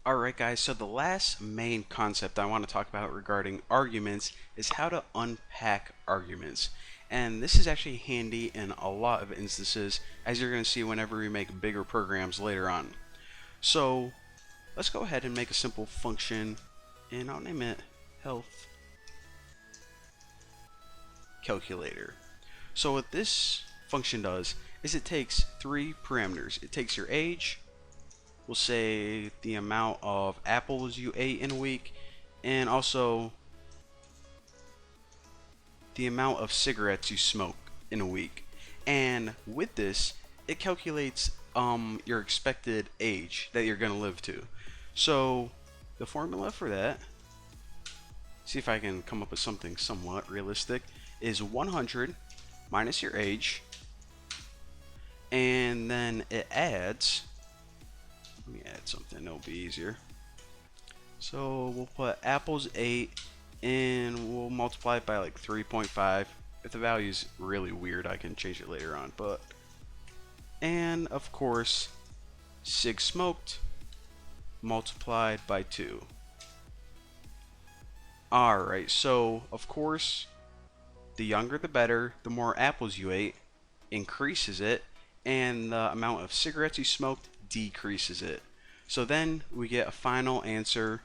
Alright guys, so the last main concept I want to talk about regarding arguments is how to unpack arguments. And this is actually handy in a lot of instances, as you're going to see whenever we make bigger programs later on. So let's go ahead and make a simple function, and I'll name it health calculator. So what this function does is it takes three parameters. It takes your age, we'll say the amount of apples you ate in a week, and also the amount of cigarettes you smoke in a week. And with this, it calculates your expected age that you're going to live to. So the formula for that, see if I can come up with something somewhat realistic, is 100 minus your age, and then it adds, let me add something, it'll be easier. So we'll put apples 8 and we'll multiply it by like 3.5. If the value's really weird, I can change it later on. But and of course, cig smoked multiplied by 2. Alright, so of course, the younger the better, the more apples you ate increases it, and the amount of cigarettes you smoked decreases it. So then we get a final answer,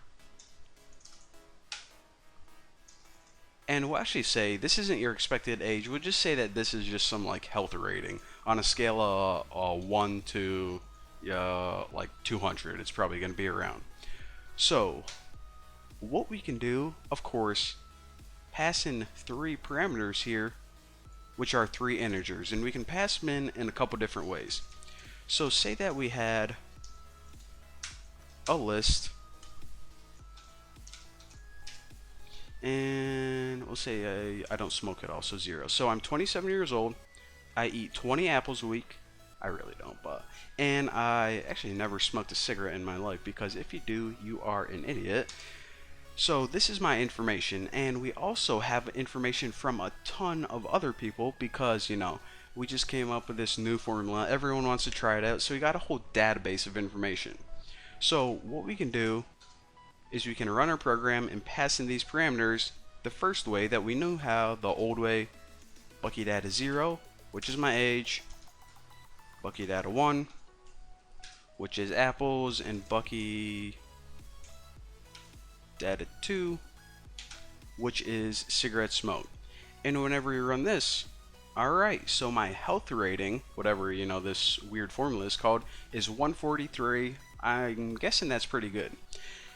and we'll actually say this isn't your expected age. We'll just say that this is just some like health rating on a scale of 1 to like 200. It's probably going to be around. So what we can do, of course, pass in three parameters here, which are three integers, and we can pass them in a couple different ways. So say that we had a list, and we'll say I don't smoke at all, so 0. So I'm 27 years old, I eat 20 apples a week. I really don't, and I actually never smoked a cigarette in my life, because if you do, you are an idiot. So this is my information, and we also have information from a ton of other people, because we just came up with this new formula. Everyone wants to try it out, so we got a whole database of information. So what we can do is we can run our program and pass in these parameters the first way that we knew how, the old way. Bucky data 0, which is my age, Bucky data 1, which is apples, and Bucky data 2, which is cigarette smoke. And whenever we run this, alright, so my health rating, whatever this weird formula is called, is 143. I'm guessing that's pretty good.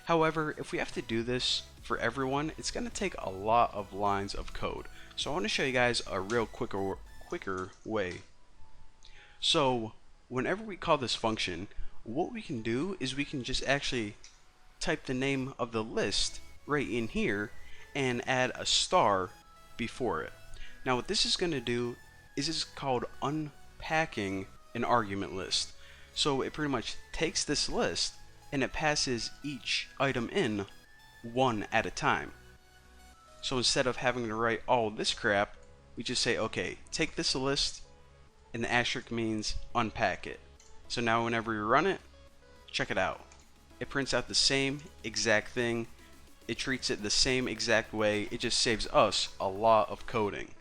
However, if we have to do this for everyone, it's going to take a lot of lines of code. So I want to show you guys a real quicker way. So whenever we call this function, what we can do is we can just actually type the name of the list right in here and add a star before it. Now what this is going to do is it's called unpacking an argument list. So it pretty much takes this list and it passes each item in one at a time. So instead of having to write all this crap, we just say, okay, take this list, and the asterisk means unpack it. So now whenever we run it, check it out. It prints out the same exact thing. It treats it the same exact way. It just saves us a lot of coding.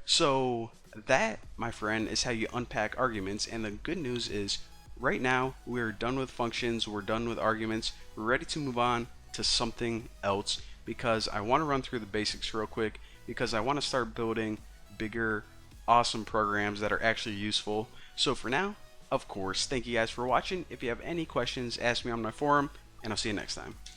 So that, my friend, is how you unpack arguments. And the good news is, right now, we're done with functions. We're done with arguments. We're ready to move on to something else, because I want to run through the basics real quick, because I want to start building bigger, awesome programs that are actually useful. So for now, of course, thank you guys for watching. If you have any questions, ask me on my forum, and I'll see you next time.